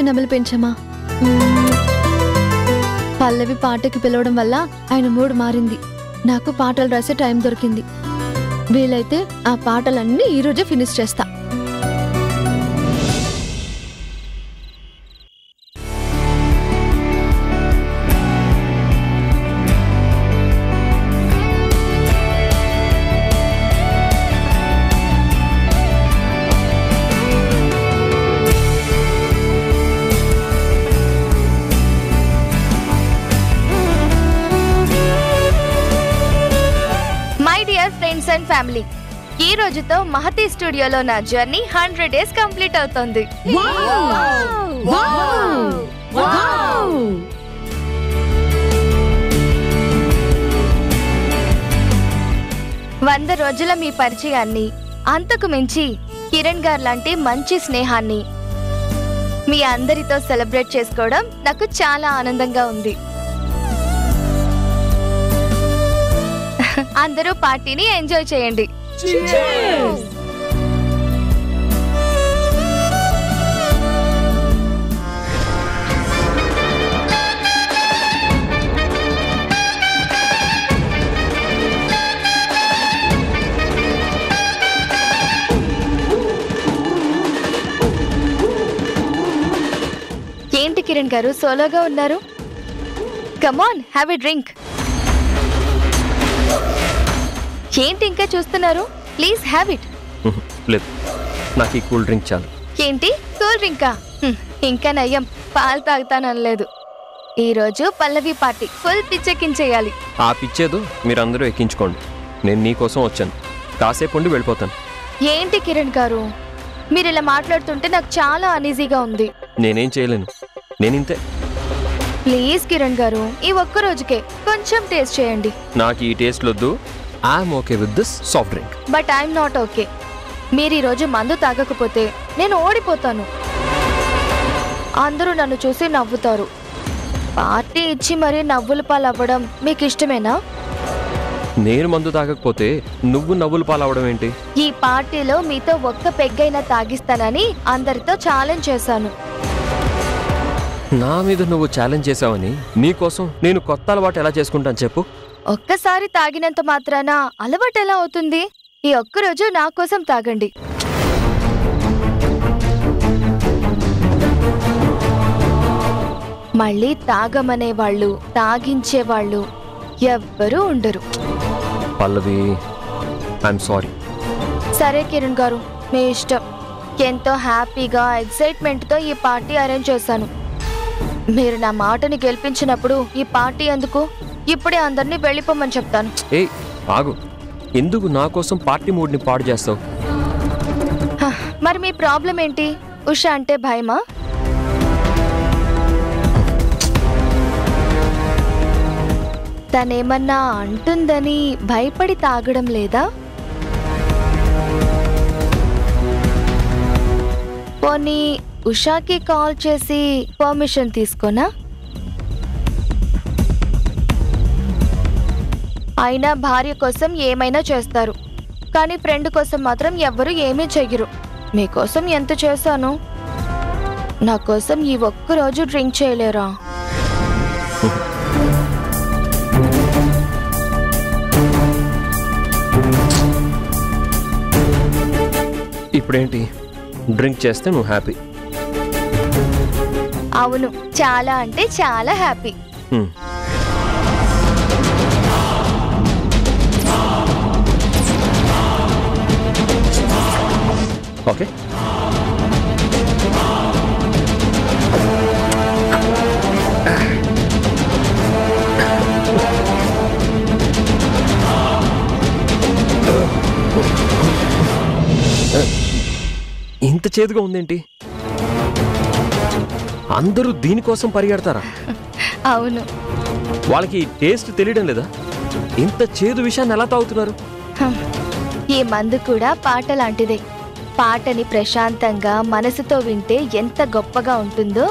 నెమలి పెంచమా. పల్లవి పాటకి పిలవడం వల్ల ఆయన మూడ్ మారింది. నాకు పాటలు రాసే టైం దొరికింది. వీలైతే ఆ పాటలన్నీ ఈరోజే ఫినిష్ చేస్తా. ఫ్రెండ్స్ అండ్ ఫ్యామిలీ, ఈ రోజుతో మహతి స్టూడియోలో నా జర్నీ 100 days కంప్లీట్ అవుతుంది. 100 రోజుల మీ పరిచయాన్ని, అంతకు మించి కిరణ్ గారు లాంటి మంచి స్నేహాన్ని మీ అందరితో సెలబ్రేట్ చేసుకోవడం నాకు చాలా ఆనందంగా ఉంది. అందరూ పార్టీని ఎంజాయ్ చేయండి. ఏంటి కిరణ్ గారు సోలోగా ఉన్నారు? Come on, have a drink. ఏంటి ఇంకా చూస్తున్నారు? Please have it. లేదు, నాకు ఈ కూల్ డ్రింక్ చాలు. ఏంటి కూల్ డ్రింకా? ఇంకా నయ్యం, పాలు తాగుతానలేదు. ఈరోజు పల్లవి పార్టీ ఫుల్ పిచ్చెక్కించేయాలి. ఆ పిచ్చేదో మీరందరూ ఎక్కించుకోండి. నేను నీకోసం వచ్చాను. కాసేపు ఉండి వెళ్ళిపోతాను. ఏంటి కిరణ్ గారు, మీరు ఇలా మాట్లాడుతుంటే నాకు చాలా అనీజీగా ఉంది. నేనేం చేయలేను, నేనింతే. ప్లీజ్ కిరణ్ గారు, ఈ ఒక్క రోజుకే కొంచెం టేస్ట్ చేయండి. నాకు ఈ టేస్ట్ వద్దు. I'm okay with this soft drink. But I'm not okay. మీరు ఈరోజు మందు తాగకపోతే నేను ఓడిపోతాను. అందరూ నన్ను చూసి నవ్వుతారు. పార్టీ ఇచ్చి మరీ నవ్వుల పాలు అవ్వడం మీకు ఇష్టమేనా? నేను మందు తాగకపోతే నువ్వు నవ్వుల పాలవడం ఏంటి? ఈ పార్టీలో మీతో ఒక్క పెగ్గైనా తాగిస్తానని అందరితో ఛాలెంజ్ చేశాను. నా మీద నువ్వు ఛాలెంజ్ చేసావని నీకోసం నేను కొత్త అలవాటు ఎలా చేసుకుంటాను చెప్పు? ఒక్కసారి తాగినంత మాత్రాన అలవాటు ఎలా అవుతుంది? ఈ ఒక్కరోజు నా కోసం తాగండి. మళ్ళీ తాగమనేవాళ్ళు, తాగించేవాళ్ళు ఎవ్వరూ ఉండరు. పల్లవి, ఐఎమ్ సారీ. సరే కిరణ్ గారు, మీ ఇష్టం. ఎంతో హ్యాపీగా ఎక్సైట్మెంట్తో ఈ పార్టీ అరేంజ్ చేశాను. మీరు నా మాటని గెలిపించినప్పుడు ఈ పార్టీ ఎందుకు? ఇప్పుడే అందరినీ వెళ్ళిపోమని చెప్తాను. ఏయ్ ఆగు, ఎందుకు నా కోసం పార్టీ మూడ్ని పాడు చేస్తావు? మరి మీ ప్రాబ్లం ఏంటి? ఉషా అంటే భయమా? తనేమన్నా అంటుందని భయపడి తాగడం లేదా? పోనీ ఉషాకి కాల్ చేసి పర్మిషన్ తీసుకోనా? అయినా భార్య కోసం ఏమైనా చేస్తారు, కానీ ఫ్రెండ్ కోసం మాత్రం ఎవ్వరూ ఏమీ చెయ్యరు. మీకోసం ఎంత చేశాను, నా కోసం ఈ ఒక్కరోజు డ్రింక్ చేయలేరా? ఇప్పుడేంటి, డ్రింక్ చేస్తే నువ్వు హ్యాపీ? అవును, చాలా అంటే చాలా హ్యాపీ. ఓకే, ఇంత చేదుగా ఉందేంటి? అందరూ దీనికోసం పరిగెడతారా? అవును, వాళ్ళకి టేస్ట్ తెలియడం లేదా? ఇంత చేదు విషయాన్ని ఎలా తాగుతున్నారు? ఈ మందు కూడా పాట లాంటిదే. పాటని ప్రశాంతంగా మనసుతో వింటే ఎంత గొప్పగా ఉంటుందో,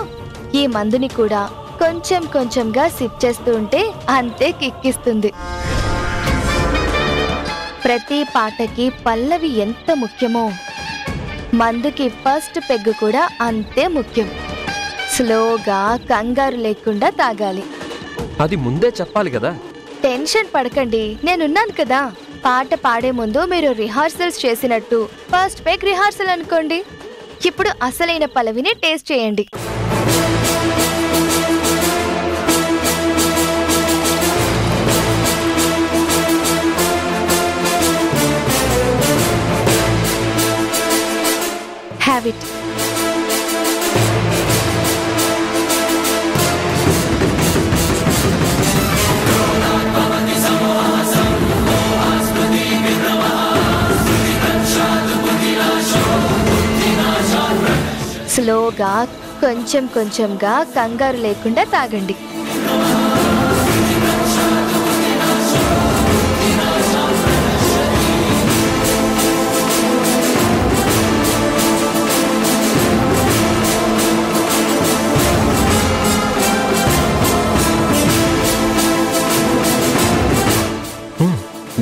ఈ మందుని కూడా కొంచెం కొంచెంగా సిప్ చేస్తూ ఉంటే అంతే కిక్కిస్తుంది. ప్రతి పాటకి పల్లవి ఎంత ముఖ్యమో, మందుకి ఫస్ట్ పెగ్గు కూడా అంతే ముఖ్యం. స్లోగా కంగారు లేకుండా తాగాలి. అది ముందే చెప్పాలి కదా. టెన్షన్ పడకండి, నేనున్నాను కదా. పాట పాడే ముందు మీరు రిహార్సల్స్ చేసినట్టు ఫస్ట్ పేక్ రిహార్సల్ అనుకోండి. ఇప్పుడు అసలైన పల్లవిని టేస్ట్ చేయండి. Have it. స్లోగా కొంచెం కొంచెంగా కంగారు లేకుండా తాగండి.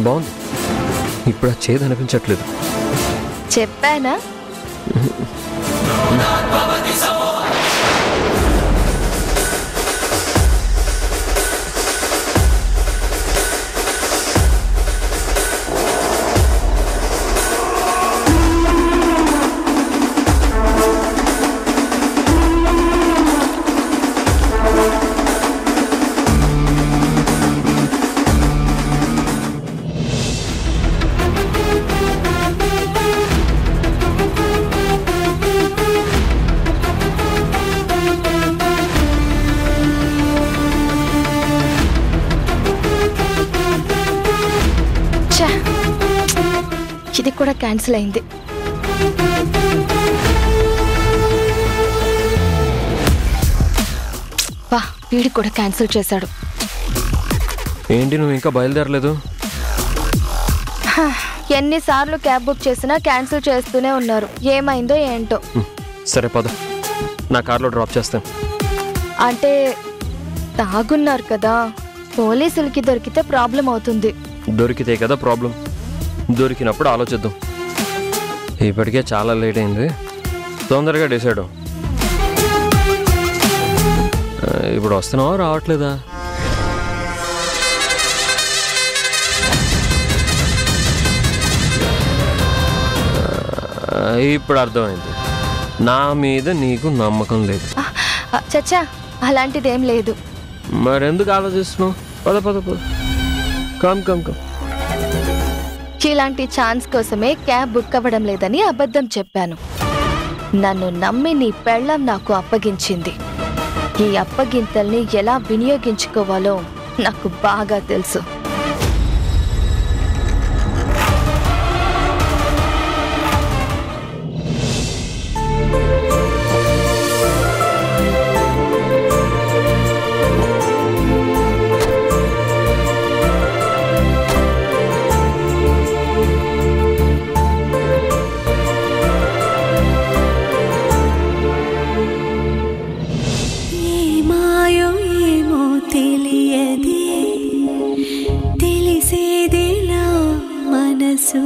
బాగుంది. ఇప్పుడు ఆ చేదు అనిపించట్లేదు. చెప్పానా? ఇది కూడా క్యాన్సిల్ అయింది. వా, వీడి కూడా క్యాన్సిల్ చేశాడు. ఏంటి నువ్వు ఇంకా బయలుదేరలేదు? ఎన్నిసార్లు క్యాబ్ బుక్ చేసినా క్యాన్సిల్ చేస్తూనే ఉన్నారు. ఏమైందో ఏంటో. సరే పద, నా కార్లో డ్రాప్ చేస్తాను. అంటే తాగున్నారు కదా, పోలీసులకి దొరికితే ప్రాబ్లం అవుతుంది. దొరికితే కదా ప్రాబ్లం. దొరికినప్పుడు ఆలోచిద్దాం. ఇప్పటికే చాలా లేట్ అయింది. తొందరగా డిసైడ్. ఇప్పుడు వస్తున్నావా రావట్లేదా? ఇప్పుడు అర్థమైంది, నా మీద నీకు నమ్మకం లేదు. చచ్చా, అలాంటిదేం లేదు. మరెందుకు ఆలోచిస్తున్నావు? పద పద పద, కమ్ కమ్ కమ్. ఇలాంటి ఛాన్స్ కోసమే క్యాబ్ బుక్ అవ్వడం లేదని అబద్ధం చెప్పాను. నన్ను నమ్మి నీ పెళ్ళం నాకు అప్పగించింది. ఈ అప్పగింతల్ని ఎలా వినియోగించుకోవాలో నాకు బాగా తెలుసు. తెలిసేదేలా మనసు